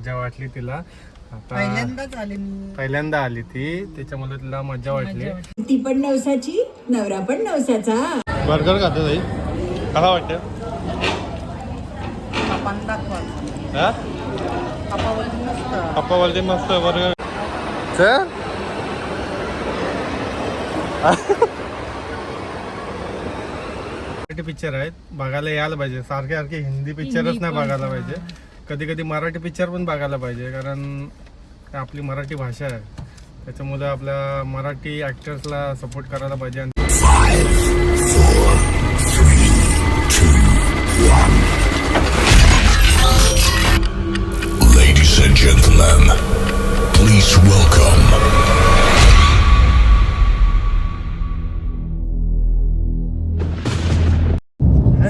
मजा वाटली तिला. आता पहिल्यांदा आली ती, त्याच्यामुळे तिला मजा वाटली. ती पण नवसाची, नवरा पण नवसाचा. बर्गर खातो ताई, कसा वाटतं? पप्पा बोलते मस्त बर्गर. मराठी पिक्चर आहेत, बघायला यायला पाहिजे. सारखे सारखे हिंदी पिक्चरच नाही बघायला पाहिजे. कधी कधी मराठी पिक्चर पण बघायला पाहिजे, कारण आपली मराठी भाषा आहे, त्याच्यामुळे आपल्या मराठी ॲक्टर्सला सपोर्ट करायला पाहिजे. Ladies and gentlemen, please welcome.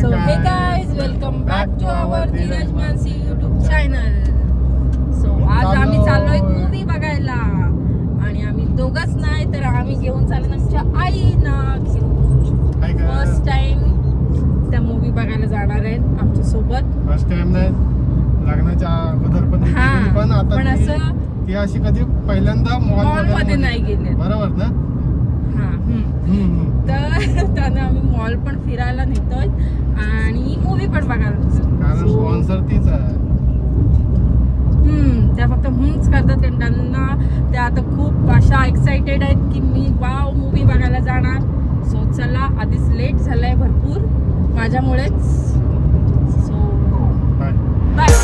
So hey guys, welcome back to our Dheeraj Mansi YouTube channel. So आज आम्ही चाललोय मूवी बघायला आणि आम्ही दोघच नाही तर आम्ही घेऊन चाललो आमच्या आईना घेऊन. फर्स्ट टाइम त्या मूवी बघायला जाणार आहेत आमच्या सोबत. फर्स्ट टाइम नाही, लग्नाच्या अगोदर पण आता पण असं ती अशी कधी पहिल्यांदा मॉल मध्ये नाही गेले. बरोबर ना? तर त्याने आम्ही मॉल पण फिरायला नेतोय आणि मूवी पण बघायला नेतोय. कारण स्पॉन्सर तीच आहे. त्या फक्त म्हणूनच करतात त्यांना. त्या आता खूप अशा एक्साइटेड आहेत की मी वाव मूवी बघायला जाणार. सो चला, आधीच लेट झालाय भरपूर माझ्यामुळेच. So bye.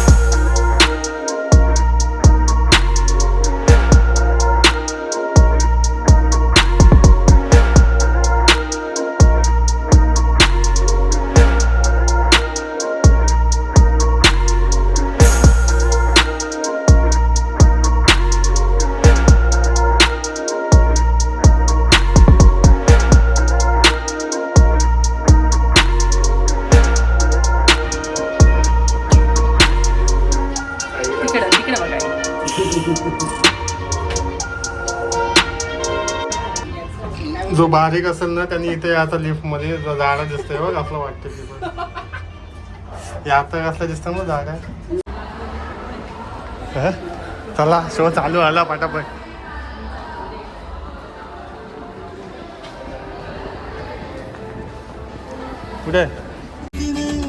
जो बारीक असेल ना त्यांनी इथे आता लिफ्ट मध्ये जागा दिसतंय बघ, असं वाटतं की पण आता कसला दिसतं मग जागा. चला, शो चालू आला पटापट. कुठे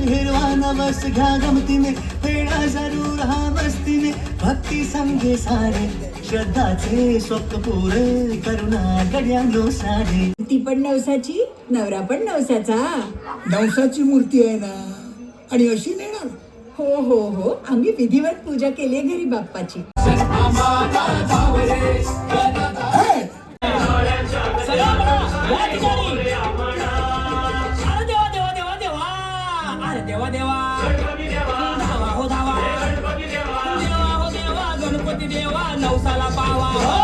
हिरवा नवस घ्या गमतीने, फेडा जरूर हा मस्तीने, भक्ती संगे सारे, श्रद्धाचे स्वप्न पुरे, करुणा गड्यांनो सारे. ती पण नवसाची, नवरा पण नवसाचा. नवसाची मूर्ती आहे ना, आणि अशी नेणार. हो हो हो, आम्ही विधिवत पूजा केली घरी बाप्पाची. देवा देवा धावा हो धावा, देवा हो देवा, गणपती देवा, नवसाला पावा हो.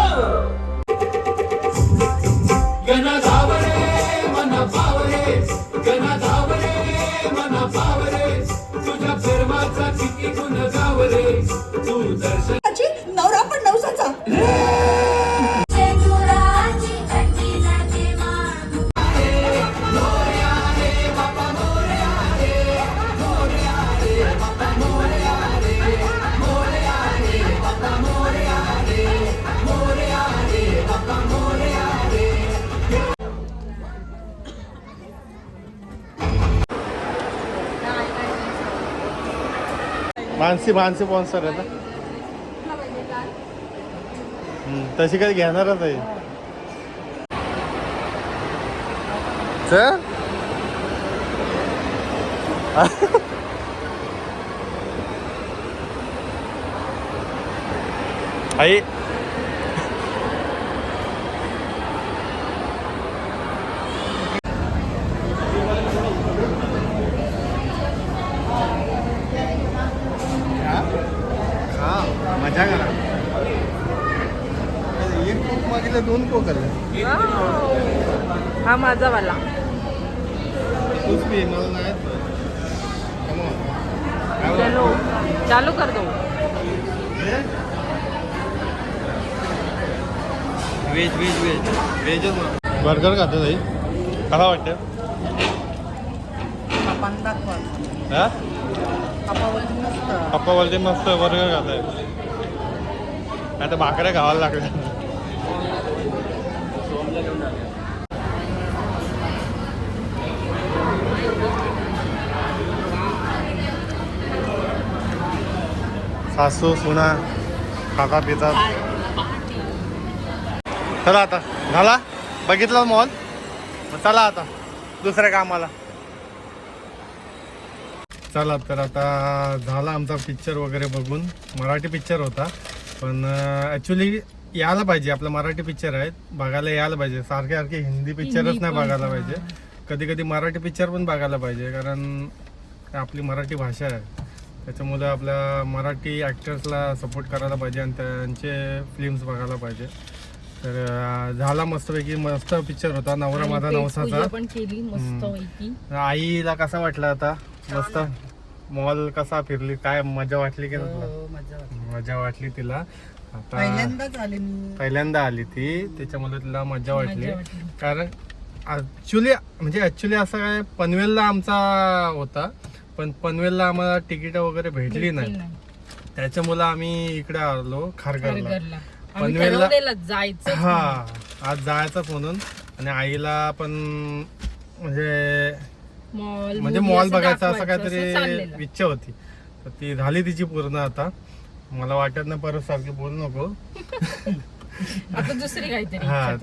गणा धावरे मना पावरे, गणा धावरे मना पावरे, तुझ्या प्रेमाचा किती गुण गावरे, तू दर्शन. नवरा पण नवसाचा. मानसी स्पॉन्सर आहे ना. तशी काही घेणारच आहे. आई मजा करा. एक कोक मागितलं, 2 कोक आले. हा माझा वाला. तूच पी, मला नाही. चलो चालू कर दो. व्हेजच बर्गर खातो ताई, कसा वाटतं? पप्पा बोलते मस्त बर्गर खाताय. आता भाकऱ्या खावायला लागल्या. सासू सुना काका पितात. चला आता झाला बघितला मॉल, चला आता दुसऱ्या कामाला. चला तर आता झाला आमचा पिक्चर वगैरे बघून. मराठी पिक्चर होता पण ॲक्च्युली यायला पाहिजे, आपलं मराठी पिक्चर आहेत बघायला यायला पाहिजे. सारखे सारखे हिंदी पिक्चरच नाही बघायला पाहिजे. कधी कधी मराठी पिक्चर पण बघायला पाहिजे, कारण आपली मराठी भाषा आहे. त्याच्यामुळे आपल्या मराठी ॲक्टर्सला सपोर्ट करायला पाहिजे आणि त्यांचे फिल्म्स बघायला पाहिजे. तर झाला मस्तपैकी मस्त पिक्चर होता नवरा माझा नवसाचा. पण केली मस्तपैकी. आईला कसा वाटला आता? मस्त मॉल कसा फिरली, काय मजा वाटली की मजा वाटली तिला. आता पहिल्यांदा आली ती, त्याच्यामुळे तिला मजा वाटली. कारण ऍक्च्युली असं काय पनवेलला आमचा होता पण पनवेलला आम्हाला तिकीट वगैरे भेटली नाही, त्याच्यामुळे आम्ही इकडे आलो खारघरला. पनवेलला जायचं हा आज जायचंच म्हणून. आणि आईला पण म्हणजे मॉल बघायचा असं काहीतरी इच्छा होती, तर ती झाली तिची पूर्ण. आता मला वाटत नाही परत सारखी बोलू नको. आता दुसरी काहीतरी. हा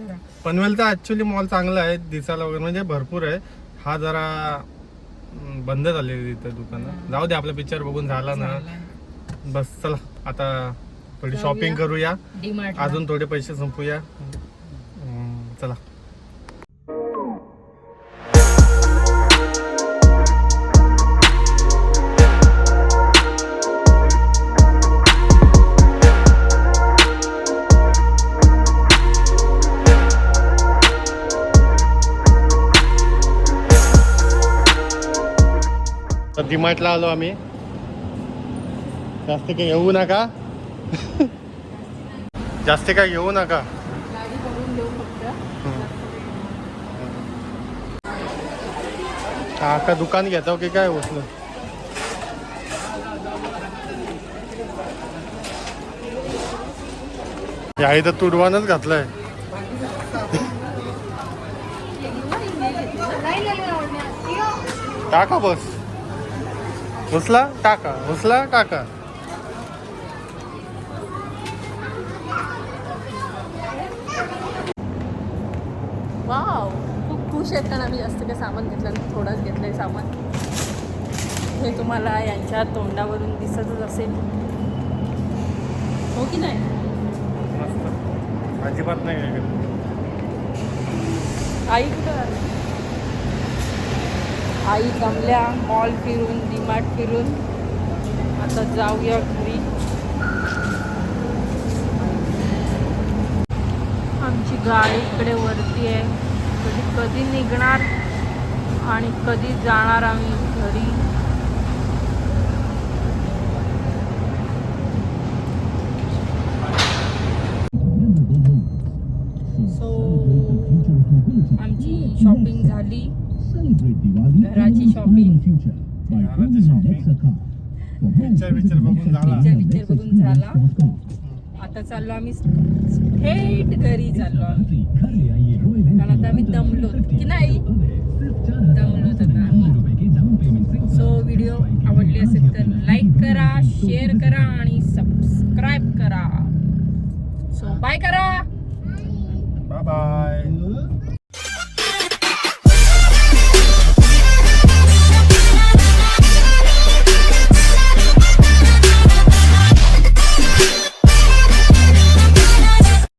पनवेलचा ऍक्च्युली मॉल चांगला आहे दिसायला वगैरे, म्हणजे भरपूर आहे. हा जरा बंद झालेली तिथं दुकानं. जाऊ दे आपला पिक्चर बघून झाला ना बस. चला आता थोडी शॉपिंग करूया, अजून थोडे पैसे संपूया. चला डीमार्टला आलो आम्ही. जास्त काही घेऊ नका जास्त काय घेऊ नका. का दुकान घेतो की काय उचल. याही तर तुडवानच घातलंय. टाका बस उचला टाका, उचला टाका. वाव खूप खुश आहेत कारण आम्ही जास्त काही सामान घेतलं नाही, थोडंच घेतलंय सामान. हे तुम्हाला यांच्या तोंडावरून दिसतच असेल, हो की नाही? मस्त अजिबात नाही. आई कुठं? आई जमल्या मॉल फिरून डीमार्ट फिरून. आता जाऊया घरी. आमची गाडी इकडे वरती आहे. कधी निघणार आणि कधी जाणार आम्ही घरी. सो आमची शॉपिंग झाली, घराची शॉपिंग. पिक्चर बघून झाला. आता चाललो आम्ही थेट घरी चाललो आम्ही, कारण आता आम्ही दमलो की नाही, दमलोत आता आम्ही. सो व्हिडिओ आवडली असेल तर लाईक करा, शेअर करा आणि सबस्क्राईब करा. सो बाय करा. Bye bye.